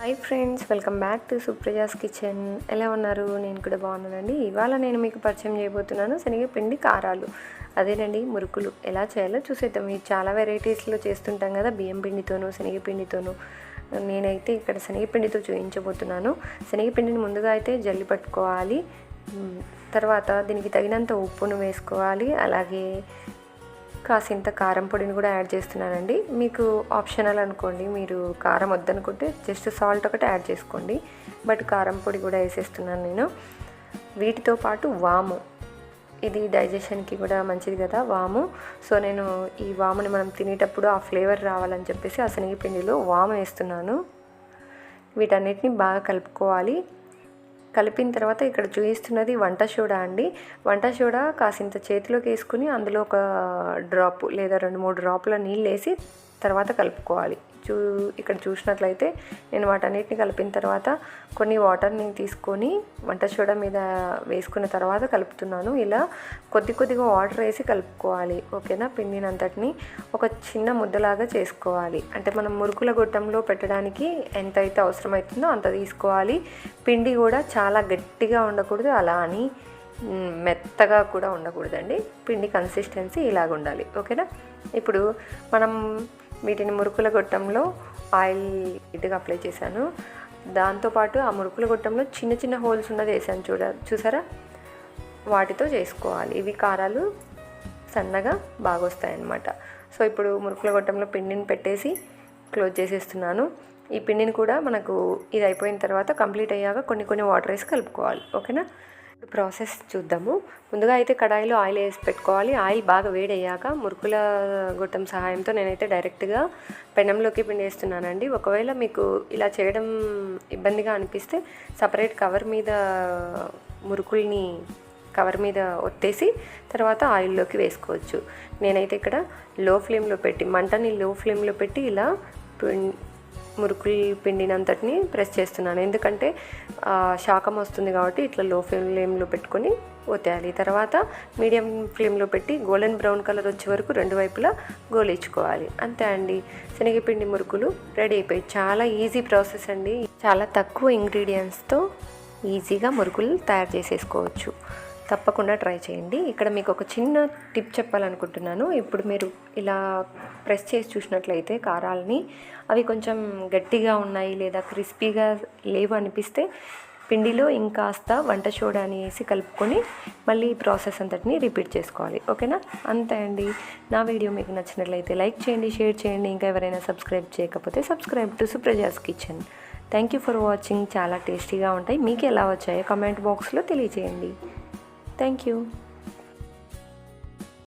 Hi friends, welcome back to Supraja's kitchen. ఎలా ఉన్నారు? నేను కూడా బాగున్నానండి. ఇవాళ నేను మీకు పరిచయం చేయబోతున్నాను శనగపిండి కారాలు. అదేనండి, మురుకులు ఎలా చేయాలో చూసేద్దాం. ఇవి చాలా వెరైటీస్లో చేస్తుంటాం కదా, బియ్యం పిండితోనూ శనగపిండితోనూ. నేనైతే ఇక్కడ శనగపిండితో చూపించబోతున్నాను. శనగపిండిని ముందుగా అయితే జల్లి పట్టుకోవాలి. తర్వాత దీనికి తగినంత ఉప్పును వేసుకోవాలి. అలాగే కాసింత కారం పొడిని కూడా యాడ్ చేస్తున్నానండి. మీకు ఆప్షనల్ అనుకోండి, మీరు కారం వద్దనుకుంటే జస్ట్ సాల్ట్ ఒకటి యాడ్ చేసుకోండి. బట్ కారం పొడి కూడా వేసేస్తున్నాను నేను. వీటితో పాటు వాము, ఇది డైజెషన్కి కూడా మంచిది కదా వాము. సో నేను ఈ వాముని మనం తినేటప్పుడు ఆ ఫ్లేవర్ రావాలని చెప్పేసి ఆ శనగపిండిలో వాము వేస్తున్నాను. వీటన్నిటిని బాగా కలుపుకోవాలి. కలిపిన తర్వాత ఇక్కడ చూపిస్తున్నది వంట సోడా అండి. వంట సోడా కాసింత చేతిలోకి వేసుకుని అందులో ఒక డ్రాప్ లేదా 2-3 డ్రాపుల నీళ్ళు వేసి తర్వాత కలుపుకోవాలి. ఇక్కడ చూసినట్లయితే నేను వాటన్నిటిని కలిపిన తర్వాత కొన్ని వాటర్ని తీసుకొని వంట సోడా మీద వేసుకున్న తర్వాత కలుపుతున్నాను. ఇలా కొద్దిగా వాటర్ వేసి కలుపుకోవాలి. ఓకేనా? పిండినంతటిని ఒక చిన్న ముద్దలాగా చేసుకోవాలి. అంటే మనం మురుకుల గొట్టంలో పెట్టడానికి ఎంత అయితే అవసరమవుతుందో అంత తీసుకోవాలి. పిండి కూడా చాలా గట్టిగా ఉండకూడదు, అలా అని మెత్తగా కూడా ఉండకూడదండి. పిండి కన్సిస్టెన్సీ ఇలాగ ఉండాలి. ఓకేనా? ఇప్పుడు మనం వీటిని మురుకుల గొట్టంలో ఆయిల్ ఇటుగా అప్లై చేశాను. దాంతోపాటు ఆ మురుకుల గొట్టంలో చిన్న హోల్స్ ఉన్నది వేసాను, చూసారా? వాటితో చేసుకోవాలి. ఇవి కారాలు సన్నగా బాగా వస్తాయన్నమాట. సో ఇప్పుడు మురుకుల గొట్టంలో పిండిని పెట్టేసి క్లోజ్ చేసేస్తున్నాను. ఈ పిండిని కూడా మనకు ఇది అయిపోయిన తర్వాత కంప్లీట్ అయ్యాక కొన్ని వాటర్ వేసి కలుపుకోవాలి. ఓకేనా? ప్రాసెస్ చూద్దాము. ముందుగా అయితే కడాయిలో ఆయిల్ వేసి పెట్టుకోవాలి. ఆయిల్ బాగా వేడయ్యాక మురుకుల గొట్టం సహాయంతో నేనైతే డైరెక్ట్గా పెనంలోకి పిండి వేస్తున్నానండి. ఒకవేళ మీకు ఇలా చేయడం ఇబ్బందిగా అనిపిస్తే సపరేట్ కవర్ మీద మురుకుల్ని కవర్ మీద ఒత్తేసి తర్వాత ఆయిల్లోకి వేసుకోవచ్చు. నేనైతే ఇక్కడ మంటని లో ఫ్లేమ్లో పెట్టి ఇలా మురుకులు పిండినంతటిని ప్రెస్ చేస్తున్నాను. ఎందుకంటే శాఖం వస్తుంది కాబట్టి ఇట్లా లో ఫ్లేమ్లో పెట్టుకొని ఒత్తేయాలి. తర్వాత మీడియం ఫ్లేమ్లో పెట్టి గోల్డెన్ బ్రౌన్ కలర్ వచ్చే వరకు 2 వైపులా గోలించుకోవాలి. అంతే అండి, శనగపిండి మురుకులు రెడీ అయిపోయి. చాలా ఈజీ ప్రాసెస్ అండి. చాలా తక్కువ ఇంగ్రీడియంట్స్తో ఈజీగా మురుకులు తయారు చేసేసుకోవచ్చు. తప్పకుండా ట్రై చేయండి. ఇక్కడ మీకు ఒక చిన్న టిప్ చెప్పాలనుకుంటున్నాను. ఇప్పుడు మీరు ఇలా ప్రెస్ చేసి చూసినట్లయితే కారాలని అవి కొంచెం గట్టిగా ఉన్నాయి లేదా క్రిస్పీగా లేవు అనిపిస్తే పిండిలో ఇంకాస్త వంట సోడాని వేసి కలుపుకొని మళ్ళీ ప్రాసెస్ అంతటిని రిపీట్ చేసుకోవాలి. ఓకేనా? అంతే అండి. నా వీడియో మీకు నచ్చినట్లయితే లైక్ చేయండి, షేర్ చేయండి. ఇంకా ఎవరైనా సబ్స్క్రైబ్ చేయకపోతే subscribe to Supraja's kitchen. Thank you for watching. చాలా టేస్టీగా ఉంటాయి. మీకు ఎలా వచ్చాయో కామెంట్ బాక్స్లో తెలియజేయండి. Thank you.